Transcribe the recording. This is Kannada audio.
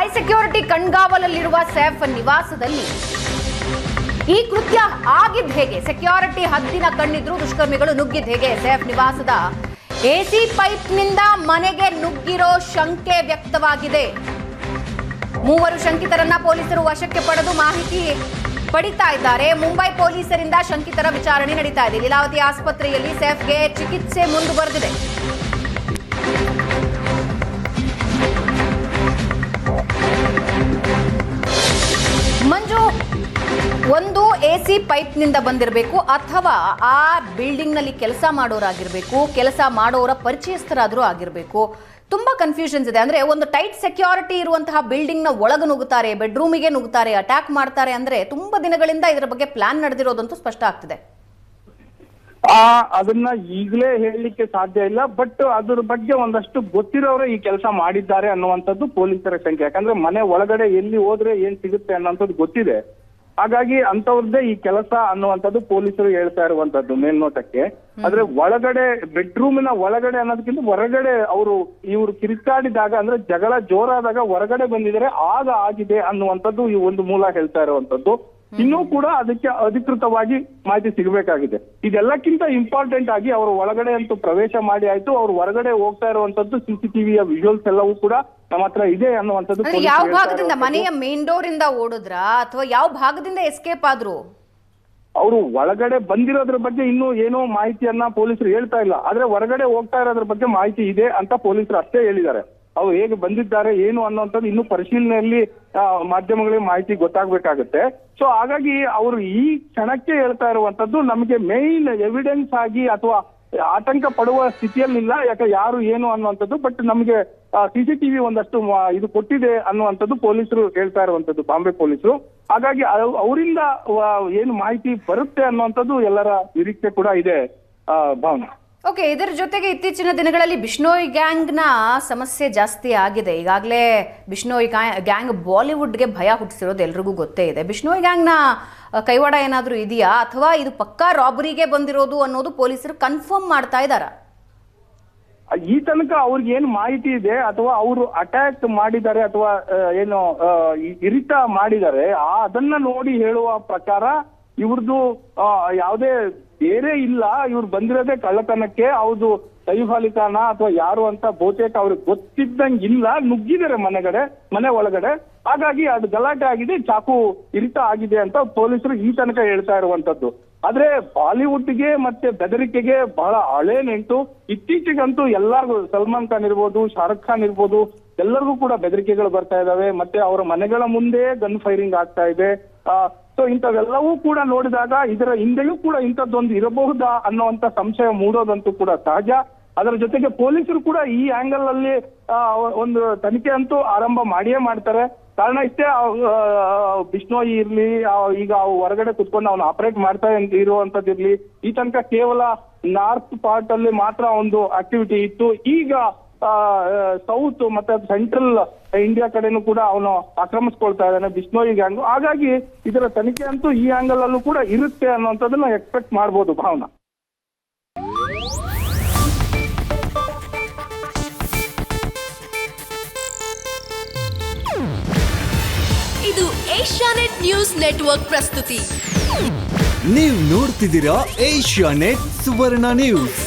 ಹೈ ಸೆಕ್ಯೂರಿಟಿ ಕಣ್ಗಾವಲಲ್ಲಿರುವ ಸೈಫ್ ನಿವಾಸದಲ್ಲಿ ಈ ಕೃತ್ಯ ಆಗಿದ್ದು ಹೇಗೆ? ಸೆಕ್ಯೂರಿಟಿ ಹದ್ದಿನ ಕಣ್ಣಿದ್ರು ದುಷ್ಕರ್ಮಿಗಳು ನುಗ್ಗಿದ್ದು ಹೇಗೆ? ಸೈಫ್ ನಿವಾಸದ ಎಸಿ ಪೈಪ್ನಿಂದ ಮನೆಗೆ ನುಗ್ಗಿರೋ ಶಂಕೆ ವ್ಯಕ್ತವಾಗಿದೆ. ಮೂವರು ಶಂಕಿತರನ್ನ ಪೊಲೀಸರು ವಶಕ್ಕೆ ಪಡೆದು ಮಾಹಿತಿ ಪಡಿತಾ ಇದ್ದಾರೆ. ಮುಂಬೈ ಪೊಲೀಸರಿಂದ ಶಂಕಿತರ ವಿಚಾರಣೆ ನಡೀತಾ ಇದೆ. ಲೀಲಾವತಿ ಆಸ್ಪತ್ರೆಯಲ್ಲಿ ಸೈಫ್ಗೆ ಚಿಕಿತ್ಸೆ ಮುಂದುವರೆದಿದೆ. ಮಂಜು, ಒಂದು ಎಸಿ ಪೈಪ್ನಿಂದ ಬಂದಿರಬೇಕು ಅಥವಾ ಆ ಬಿಲ್ಡಿಂಗ್ನಲ್ಲಿ ಕೆಲಸ ಮಾಡೋರಾಗಿರ್ಬೇಕು, ಕೆಲಸ ಮಾಡೋರ ಪರಿಚಯಸ್ಥರಾದರೂ ಆಗಿರಬೇಕು. ತುಂಬಾ ಕನ್ಫ್ಯೂಷನ್ಸ್ ಇದೆ. ಅಂದ್ರೆ ಒಂದು ಟೈಟ್ ಸೆಕ್ಯೂರಿಟಿ ಇರುವಂತಹ ಬಿಲ್ಡಿಂಗ್ ನ ಒಳಗೆ ನುಗ್ಗುತ್ತಾರೆ, ಬೆಡ್ರೂಮಿಗೆ ನುಗ್ಗುತ್ತಾರೆ, ಅಟ್ಯಾಕ್ ಮಾಡ್ತಾರೆ ಅಂದ್ರೆ ತುಂಬಾ ದಿನಗಳಿಂದ ಇದರ ಬಗ್ಗೆ ಪ್ಲಾನ್ ನಡೆದಿರೋದಂತೂ ಸ್ಪಷ್ಟ ಆಗ್ತಿದೆ. ಅದನ್ನ ಈಗಲೇ ಹೇಳಲಿಕ್ಕೆ ಸಾಧ್ಯ ಇಲ್ಲ. ಬಟ್ ಅದ್ರ ಬಗ್ಗೆ ಒಂದಷ್ಟು ಗೊತ್ತಿರೋರೇ ಈ ಕೆಲಸ ಮಾಡಿದ್ದಾರೆ ಅನ್ನುವಂಥದ್ದು ಪೊಲೀಸರ ಶಂಕೆ. ಯಾಕಂದ್ರೆ ಮನೆ ಒಳಗಡೆ ಎಲ್ಲಿ ಹೋದ್ರೆ ಏನ್ ಸಿಗುತ್ತೆ ಅನ್ನೋಂಥದ್ದು ಗೊತ್ತಿದೆ. ಹಾಗಾಗಿ ಅಂತವ್ರದ್ದೇ ಈ ಕೆಲಸ ಅನ್ನುವಂಥದ್ದು ಪೊಲೀಸರು ಹೇಳ್ತಾ ಇರುವಂತದ್ದು ಮೇಲ್ನೋಟಕ್ಕೆ. ಆದ್ರೆ ಒಳಗಡೆ ಬೆಡ್ರೂಮಿನ ಒಳಗಡೆ ಅನ್ನೋದಕ್ಕಿಂತ ಹೊರಗಡೆ ಇವರು ಕಿರಿಕಾಡಿದಾಗ ಅಂದ್ರೆ ಜಗಳ ಜೋರಾದಾಗ ಹೊರಗಡೆ ಬಂದಿದ್ದಾರೆ, ಆಗ ಆಗಿದೆ ಅನ್ನುವಂಥದ್ದು ಈ ಒಂದು ಮೂಲ ಹೇಳ್ತಾ ಇರುವಂತದ್ದು. ಇನ್ನೂ ಕೂಡ ಅದಕ್ಕೆ ಅಧಿಕೃತವಾಗಿ ಮಾಹಿತಿ ಸಿಗಬೇಕಾಗಿದೆ. ಇದೆಲ್ಲಕ್ಕಿಂತ ಇಂಪಾರ್ಟೆಂಟ್ ಆಗಿ ಅವರು ಒಳಗಡೆ ಅಂತೂ ಪ್ರವೇಶ ಮಾಡಿ ಆಯ್ತು, ಅವ್ರು ಹೊರಗಡೆ ಹೋಗ್ತಾ ಇರುವಂತದ್ದು ಸಿಸಿಟಿವಿಯ ವಿಜುವಲ್ಸ್ ಎಲ್ಲವೂ ಕೂಡ ನಮ್ಮ ಹತ್ರ ಇದೆ ಅನ್ನುವಂಥದ್ದು. ಯಾವ ಭಾಗದಿಂದ, ಮನೆಯ ಮೇನ್ ಡೋರ್ ಇಂದ ಓಡಿದ್ರ ಅಥವಾ ಯಾವ ಭಾಗದಿಂದ ಎಸ್ಕೇಪ್ ಆದ್ರು? ಅವರು ಒಳಗಡೆ ಬಂದಿರೋದ್ರ ಬಗ್ಗೆ ಇನ್ನೂ ಏನೋ ಮಾಹಿತಿಯನ್ನ ಪೊಲೀಸರು ಹೇಳ್ತಾ ಇಲ್ಲ. ಆದ್ರೆ ಹೊರಗಡೆ ಹೋಗ್ತಾ ಇರೋದ್ರ ಬಗ್ಗೆ ಮಾಹಿತಿ ಇದೆ ಅಂತ ಪೊಲೀಸರು ಅಷ್ಟೇ ಹೇಳಿದ್ದಾರೆ. ಅವ್ರು ಹೇಗೆ ಬಂದಿದ್ದಾರೆ ಏನು ಅನ್ನುವಂಥದ್ದು ಇನ್ನೂ ಪರಿಶೀಲನೆಯಲ್ಲಿ ಮಾಧ್ಯಮಗಳಿಗೆ ಮಾಹಿತಿ ಗೊತ್ತಾಗ್ಬೇಕಾಗುತ್ತೆ. ಸೊ ಹಾಗಾಗಿ ಅವರು ಈ ಕ್ಷಣಕ್ಕೆ ಹೇಳ್ತಾ ಇರುವಂತದ್ದು ನಮಗೆ ಮೇನ್ ಎವಿಡೆನ್ಸ್ ಆಗಿ ಅಥವಾ ಆತಂಕ ಪಡುವ ಸ್ಥಿತಿಯಲ್ಲಿಲ್ಲ, ಯಾಕೆ ಯಾರು ಏನು ಅನ್ನುವಂಥದ್ದು. ಬಟ್ ನಮಗೆ ಸಿಸಿಟಿವಿ ಒಂದಷ್ಟು ಇದು ಕೊಟ್ಟಿದೆ ಅನ್ನುವಂಥದ್ದು ಪೊಲೀಸರು ಹೇಳ್ತಾ ಇರುವಂತದ್ದು, ಬಾಂಬೆ ಪೊಲೀಸರು. ಹಾಗಾಗಿ ಅವರಿಂದ ಏನು ಮಾಹಿತಿ ಬರುತ್ತೆ ಅನ್ನುವಂಥದ್ದು ಎಲ್ಲರ ನಿರೀಕ್ಷೆ ಕೂಡ ಇದೆ ಭಾವನಾ. ಓಕೆ, ಇದರ ಜೊತೆಗೆ ಇತ್ತೀಚಿನ ದಿನಗಳಲ್ಲಿ ಬಿಷ್ಣೋಯ್ ಗ್ಯಾಂಗ್ನ ಸಮಸ್ಯೆ ಜಾಸ್ತಿ ಆಗಿದೆ. ಈಗಾಗಲೇ ಬಿಷ್ಣೋಯ್ ಗ್ಯಾಂಗ್ ಬಾಲಿವುಡ್ಗೆ ಭಯ ಹುಟ್ಟಿಸಿರೋದು ಎಲ್ರಿಗೂ ಗೊತ್ತೇ ಇದೆ. ಬಿಷ್ಣೋಯ್ ಗ್ಯಾಂಗ್ನ ಕೈವಾಡ ಏನಾದರೂ ಇದೆಯಾ ಅಥವಾ ಇದು ಪಕ್ಕಾ ರಾಬರಿಗೆ ಬಂದಿರೋದು ಅನ್ನೋದು ಪೊಲೀಸರು ಕನ್ಫರ್ಮ್ ಮಾಡ್ತಾ ಇದ್ದಾರಾ? ಈ ತನಕ ಅವ್ರಿಗೆ ಏನು ಮಾಹಿತಿ ಇದೆ ಅಥವಾ ಅವರು ಅಟ್ಯಾಕ್ ಮಾಡಿದ್ದಾರೆ ಅಥವಾ ಏನು ಇರಿತ ಮಾಡಿದ್ದಾರೆ ಅದನ್ನ ನೋಡಿ ಹೇಳುವ ಪ್ರಕಾರ ಇವ್ರದ್ದು ಯಾವುದೇ ಬೇರೆ ಇಲ್ಲ, ಇವ್ರು ಬಂದಿರೋದೇ ಕಳ್ಳತನಕ್ಕೆ. ಹೌದು, ಸೈಫ್ ಅಲಿ ಖಾನ ಅಥವಾ ಯಾರು ಅಂತ ಬಹುತೇಕ ಅವ್ರಿಗೆ ಗೊತ್ತಿದ್ದಂಗೆ ಇಲ್ಲ, ನುಗ್ಗಿದ್ದಾರೆ ಮನೆ ಒಳಗಡೆ. ಹಾಗಾಗಿ ಅದು ಗಲಾಟೆ ಆಗಿದೆ, ಚಾಕು ಇರಿತ ಆಗಿದೆ ಅಂತ ಪೊಲೀಸರು ಈ ತನಕ ಹೇಳ್ತಾ ಇರುವಂತದ್ದು. ಆದ್ರೆ ಬಾಲಿವುಡ್ಗೆ ಮತ್ತೆ ಬೆದರಿಕೆಗೆ ಬಹಳ ಹಳೆ ನೆಂಟು. ಇತ್ತೀಚೆಗಂತೂ ಎಲ್ಲರಿಗೂ ಸಲ್ಮಾನ್ ಖಾನ್ ಇರ್ಬೋದು, ಶಾರುಖ್ ಖಾನ್ ಇರ್ಬೋದು, ಎಲ್ಲರಿಗೂ ಕೂಡ ಬೆದರಿಕೆಗಳು ಬರ್ತಾ ಇದಾವೆ. ಮತ್ತೆ ಅವರ ಮನೆಗಳ ಮುಂದೆ ಗನ್ ಫೈರಿಂಗ್ ಆಗ್ತಾ ಇದೆ. ಸೊ ಇಂಥವೆಲ್ಲವೂ ಕೂಡ ನೋಡಿದಾಗ ಇದರ ಹಿಂದೆಯೂ ಕೂಡ ಇಂಥದ್ದೊಂದು ಇರಬಹುದಾ ಅನ್ನುವಂತ ಸಂಶಯ ಮೂಡೋದಂತೂ ಕೂಡ ಸಹಜ. ಅದರ ಜೊತೆಗೆ ಪೊಲೀಸರು ಕೂಡ ಈ ಆಂಗಲ್ ಅಲ್ಲಿ ಒಂದು ತನಿಖೆ ಅಂತೂ ಆರಂಭ ಮಾಡಿಯೇ ಮಾಡ್ತಾರೆ. ಕಾರಣ ಇಷ್ಟೇ, ಬಿಷ್ಣೋಯ್ ಇರ್ಲಿ, ಈಗ ಹೊರಗಡೆ ಕುತ್ಕೊಂಡು ಅವನು ಆಪರೇಟ್ ಮಾಡ್ತಾ ಇರುವಂತದ್ದಿರ್ಲಿ, ಈ ತನಕ ಕೇವಲ ನಾರ್ತ್ ಪಾರ್ಟ್ ಅಲ್ಲಿ ಮಾತ್ರ ಒಂದು ಆಕ್ಟಿವಿಟಿ ಇತ್ತು. ಈಗ ಸೌತ್ ಮತ್ತೆ ಸೆಂಟ್ರಲ್ ಇಂಡಿಯಾ ಕಡೆನೂ ಕೂಡ ಅವನು ಆಕ್ರಮಿಸ್ಕೊಳ್ತಾ ಇದ್ದಾನೆ ಬಿಷ್ಣೋಯ್ ಗ್ಯಾಂಗ್. ಹಾಗಾಗಿ ಇದರ ತನಿಖೆ ಅಂತೂ ಈ ಆಂಗಲ್ ಅಲ್ಲೂ ಕೂಡ ಇರುತ್ತೆ ಅನ್ನುವಂಥದ್ದನ್ನ ಎಕ್ಸ್ಪೆಕ್ಟ್ ಮಾಡಬಹುದು ಭಾವನಾ. ಇದು ಏಷ್ಯಾನೆಟ್ ನ್ಯೂಸ್ ನೆಟ್ವರ್ಕ್ ಪ್ರಸ್ತುತಿ. ನೀವು ನೋಡ್ತಿದ್ದೀರಾ ಏಷ್ಯಾನೆಟ್ ಸುವರ್ಣ ನ್ಯೂಸ್.